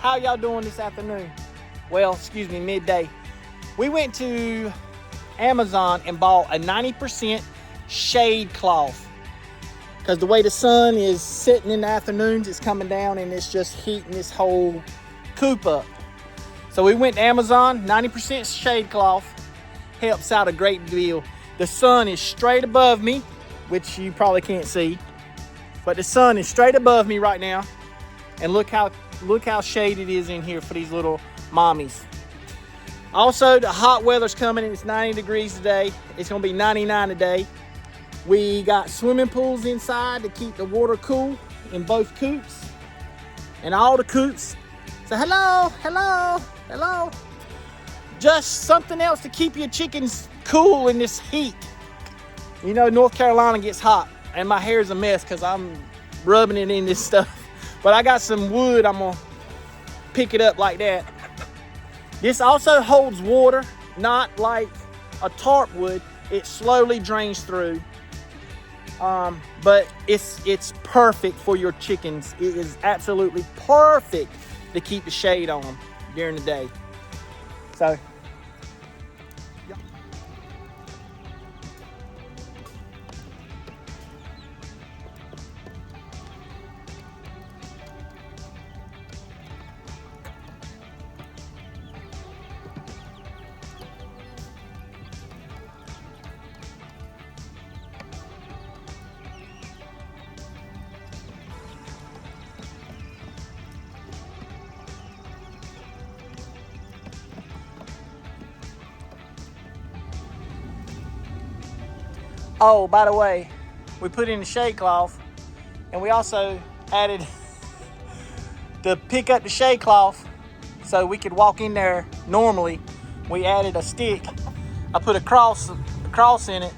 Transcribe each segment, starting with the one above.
how y'all doing this afternoon? Well, excuse me, midday. We went to Amazon and bought a 90% shade cloth because the way the sun is sitting in the afternoons, it's coming down and it's just heating this whole coop up. So we went to Amazon, 90% shade cloth, helps out a great deal. The sun is straight above me, which you probably can't see, but the sun is straight above me right now. And look how shady it is in here for these little mommies. Also, the hot weather's coming and it's 90 degrees today. It's gonna be 99 today. We got swimming pools inside to keep the water cool in both coops. And all the coops say hello, hello, hello. Just something else to keep your chickens cool in this heat. You know, North Carolina gets hot and my hair's a mess because I'm rubbing it in this stuff. But I got some wood, I'm gonna pick it up like that. This also holds water, not like a tarp would. It slowly drains through. But it's perfect for your chickens. It is absolutely perfect to keep the shade on them during the day. So, oh, by the way, we put in the shade cloth and we also added to pick up the shade cloth so we could walk in there normally. We added a stick. I put a cross in it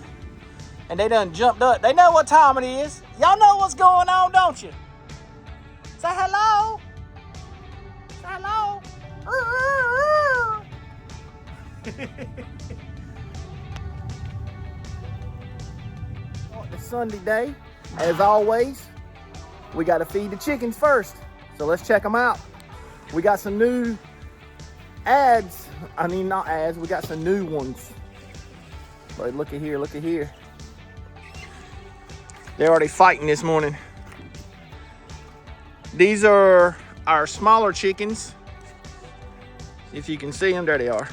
and they done jumped up. They know what time it is. Y'all know what's going on, don't you? Say hello. Say hello. It's Sunday day, as always. We got to feed the chickens first, so let's check them out. We got some new ads. I mean, not ads. We got some new ones. But look at here, look at here. They're already fighting this morning. These are our smaller chickens. If you can see them, there they are.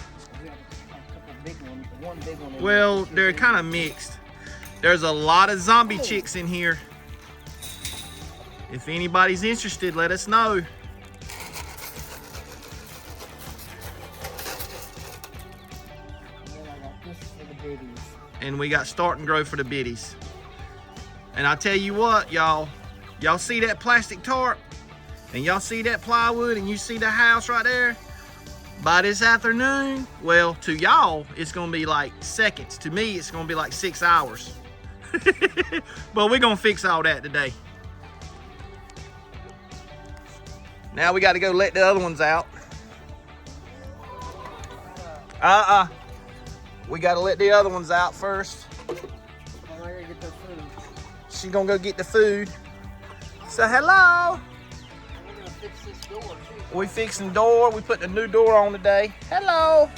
Well, they're kind of mixed. There's a lot of zombie chicks in here. If anybody's interested, let us know. And we got Start and Grow for the biddies. And I tell you what, y'all see that plastic tarp? And y'all see that plywood and you see the house right there? By this afternoon, well, to y'all, it's gonna be like seconds. To me, it's gonna be like 6 hours. But we're gonna fix all that today. Now we got to go let the other ones out. We got to let the other ones out first. She's gonna go get the food. So hello. We're gonna fix this door too. We fixing the door. We putting a new door on today. Hello.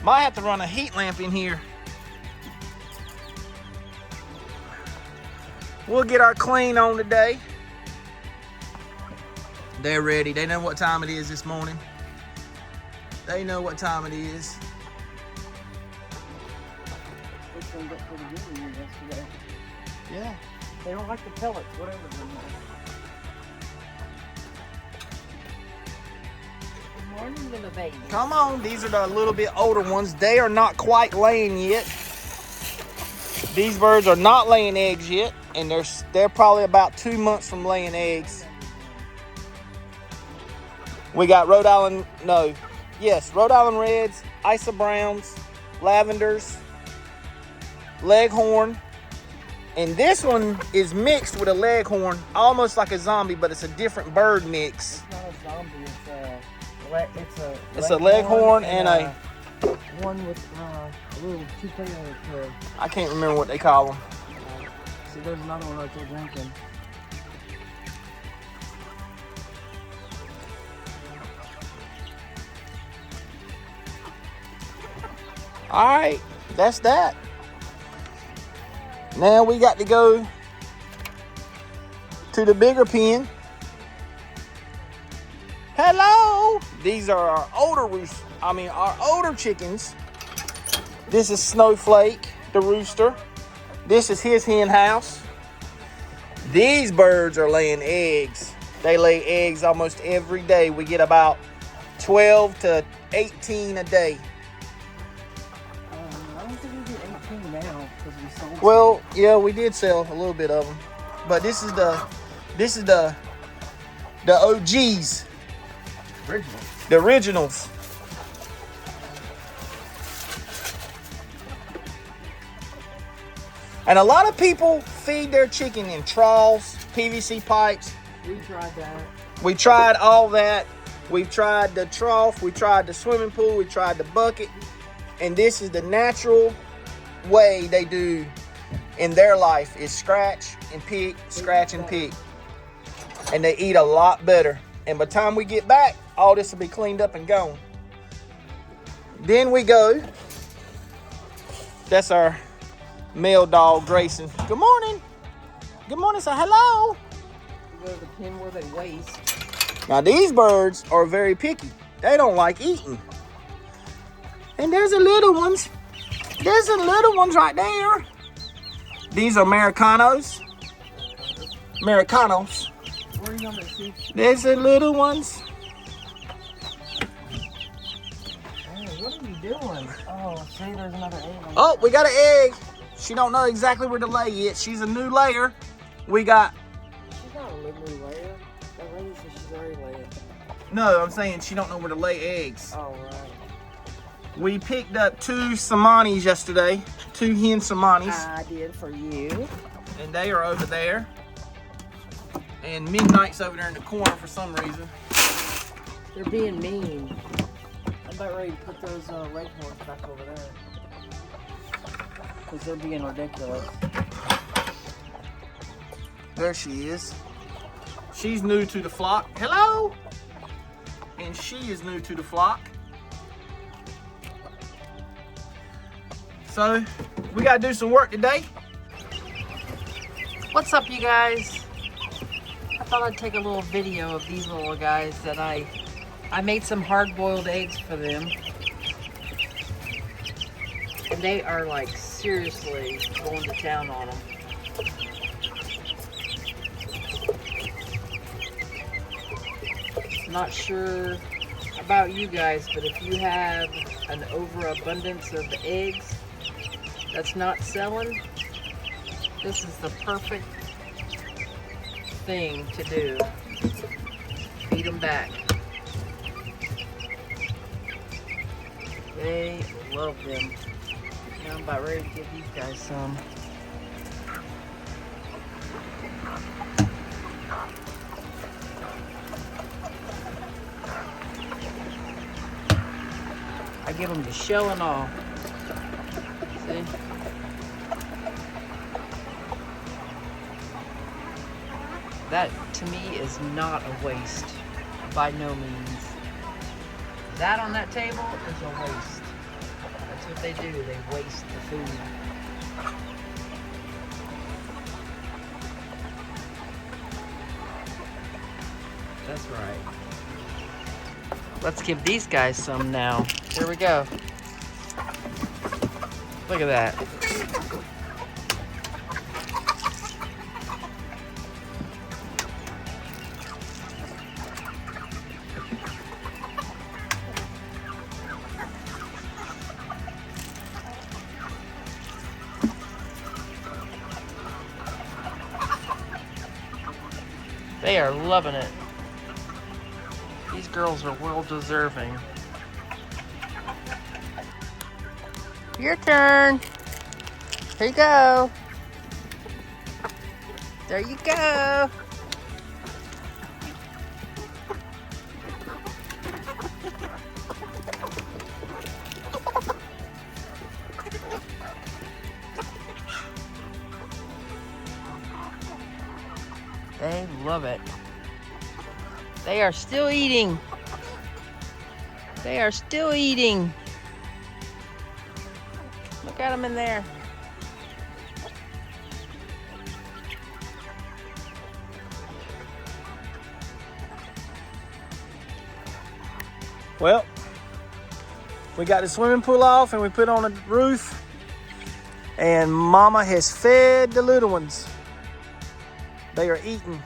Might have to run a heat lamp in here. We'll get our clean on today. They're ready. They know what time it is this morning. They know what time it is. Yeah. They don't like the pellets, whatever. Good morning, little baby. Come on, these are the little bit older ones. They are not quite laying yet. These birds are not laying eggs yet, and they're probably about 2 months from laying eggs. We got Rhode Island Reds, Isa Browns, Lavenders, Leghorn, and this one is mixed with a Leghorn, almost like a zombie, but it's a different bird mix. It's not a zombie, it's a Leghorn and a one with a little toupee on its head. I can't remember what they call them. See, there's another one right there drinking. All right, that's that. Now we got to go to the bigger pen. Hello. These are our older chickens. This is Snowflake, the rooster. This is his hen house. These birds are laying eggs. They lay eggs almost every day. We get about 12 to 18 a day. I don't think we get 18 now because we sold. Well, yeah, we did sell a little bit of them, but this is the OGs, the originals. And a lot of people feed their chicken in troughs, PVC pipes. We tried that. We tried all that. We've tried the trough, we tried the swimming pool, we tried the bucket. And this is the natural way they do in their life, is scratch and pick, scratch and pick. And they eat a lot better. And by the time we get back, all this will be cleaned up and gone. Then we go, that's our male dog, Grayson. Good morning. Good morning, say hello. We go to the pen where they waste. Now these birds are very picky. They don't like eating. And there's the little ones. There's the little ones right there. These are Americanos. Americanos. Where are you going to see? There's the little ones. Hey, what are you doing? Oh, see, there's another egg. Oh, we got an egg. She don't know exactly where to lay it. She's a new layer. We got... She's not a new layer. That lady said she's already laid. No, I'm saying she don't know where to lay eggs. Oh, right. We picked up 2 Samanis yesterday. 2 hen Samanis. I did for you. And they are over there. And Midnight's over there in the corner for some reason. They're being mean. I'm about ready to put those leghorns back over there. Because they're being ridiculous. There she is. She's new to the flock. Hello! And she is new to the flock. So, we gotta do some work today. What's up, you guys? I thought I'd take a little video of these little guys that I made some hard-boiled eggs for them. And they are like seriously going to town on them. Not sure about you guys, but if you have an overabundance of eggs that's not selling, this is the perfect thing to do. Feed them back. They love them. Now I'm about ready to give these guys some. I give them the shell and all. See? That, to me, is not a waste. By no means. That on that table is a waste. That's what they do. They waste the food. That's right. Let's give these guys some now. Here we go. Look at that. They are loving it. These girls are well deserving. Your turn. Here you go. There you go. They love it. They are still eating. They are still eating. Look at them in there. Well, we got the swimming pool off and we put on a roof, and Mama has fed the little ones. They are eating.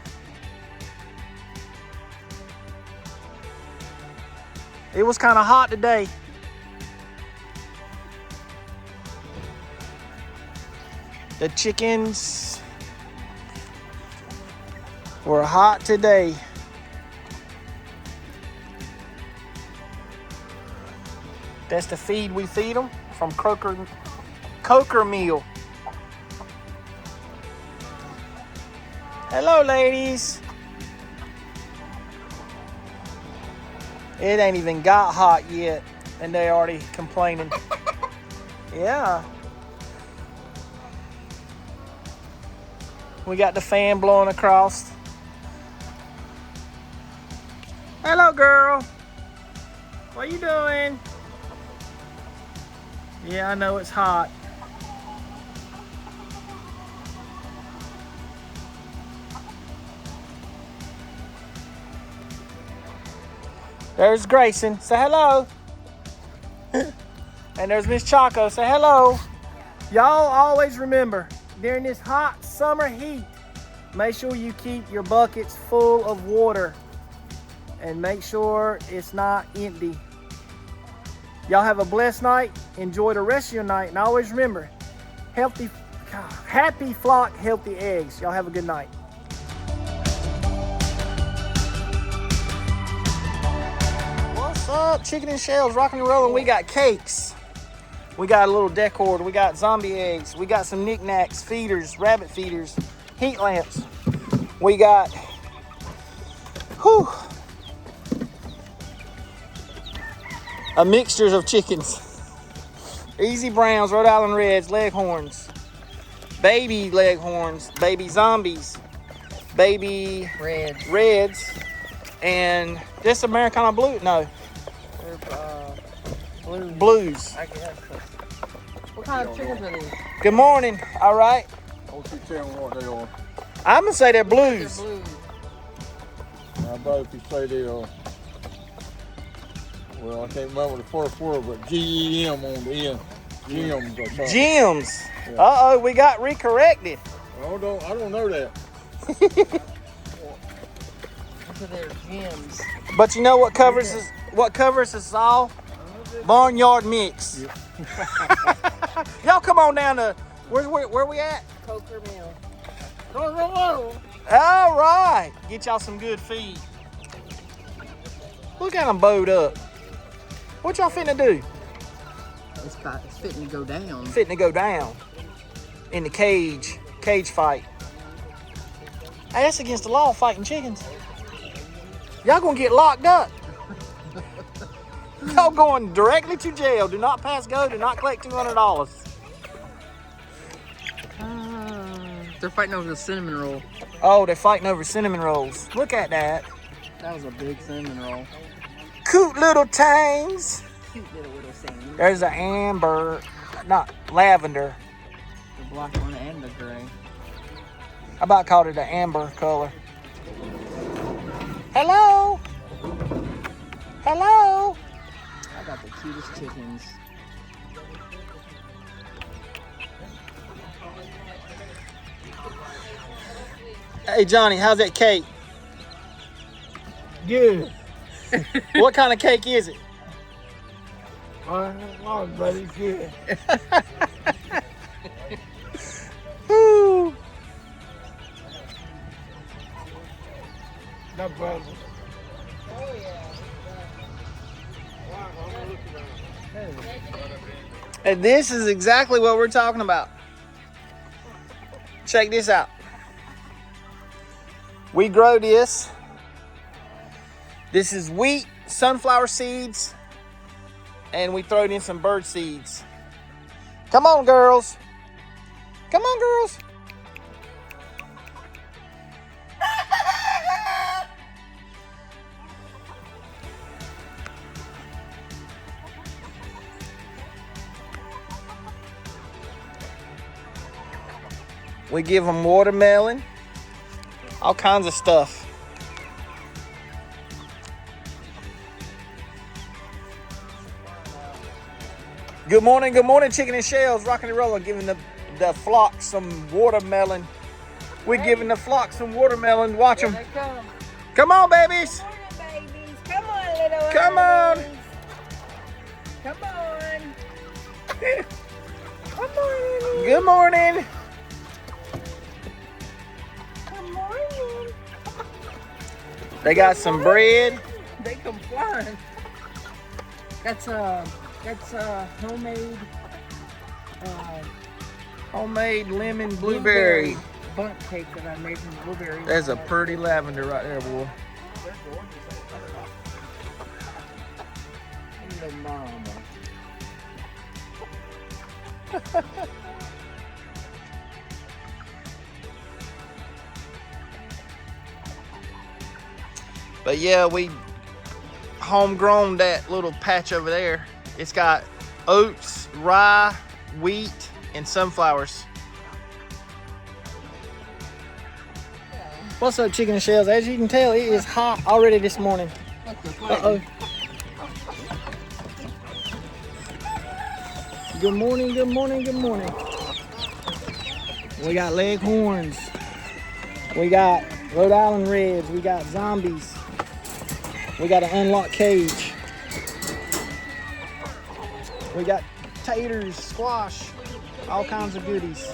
It was kind of hot today. The chickens were hot today. That's the feed we feed them from Coker Meal. Hello, ladies. It ain't even got hot yet, and they already complaining. Yeah. We got the fan blowing across. Hello, girl. What you doing? Yeah, I know it's hot. There's Grayson. Say hello. And there's Miss Choco. Say hello. Y'all always remember, during this hot summer heat, make sure you keep your buckets full of water. And make sure it's not empty. Y'all have a blessed night. Enjoy the rest of your night. And always remember, happy flock, healthy eggs. Y'all have a good night. What's up? Chicken and Shells, rocking and rolling. We got cakes. We got a little decor. We got zombie eggs. We got some knickknacks, feeders, rabbit feeders, heat lamps. We got, a mixtures of chickens. Easy Browns, Rhode Island Reds, Leghorns, baby Leghorns, baby zombies, baby Reds, and this Americana Blue. No. They're Blues. I guess. What kind of chickens are these? Good morning. All right. Don't you tell me what they are. I'm gonna say they're blues. They're blues. How about if you say they are, well, I can't remember the first word, but G-E-M on the end. Gems or something. Gems. Yeah. Uh-oh, we got recorrected. I don't know that. So they're gems. But you know what covers us all? Barnyard Mix. Yeah. Y'all come on down to where we at? Coker Mill. All right, get y'all some good feed. Look at them bowed up. What y'all finna do? It's fitting to go down. Fitting to go down in the cage fight. Hey, that's against the law, fighting chickens. Y'all gonna get locked up. Y'all going directly to jail. Do not pass go. Do not collect $200. They're fighting over the cinnamon roll. Oh, they're fighting over cinnamon rolls. Look at that. That was a big cinnamon roll. Cute little tangs. Cute little thing. There's an amber, not lavender. The black one and the gray. I about called it an amber color. Hello. Hello. I got the cutest chickens. Hey Johnny, how's that cake? Good. What kind of cake is it? Oh, buddy, good. Woo. No problem. And this is exactly what we're talking about. Check this out. We grow this. This is wheat, sunflower seeds, and we throw it in some bird seeds. Come on, girls. Come on, girls. We give them watermelon. All kinds of stuff. Good morning, Chicken and Shells, rocking and rolling, giving the flock some watermelon. We're giving the flock some watermelon. Watch them. Here they come. Come on, babies. Come on, babies. Come on, little Come on. babies. Come on. Come on. Good morning. Good morning. They got some bread. They come flying. That's homemade Homemade lemon blueberry. bundt cake that I made from blueberries. There's a pretty lavender right there, boy. Your mama. But yeah, we homegrown that little patch over there. It's got oats, rye, wheat, and sunflowers. What's up, Chicken and Shells? As you can tell, it is hot already this morning. Uh-oh. Good morning, good morning, good morning. We got leghorns. We got Rhode Island Reds. We got zombies. We got an unlocked cage. We got taters, squash, all kinds of goodies.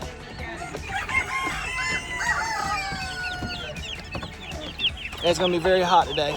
It's gonna be very hot today.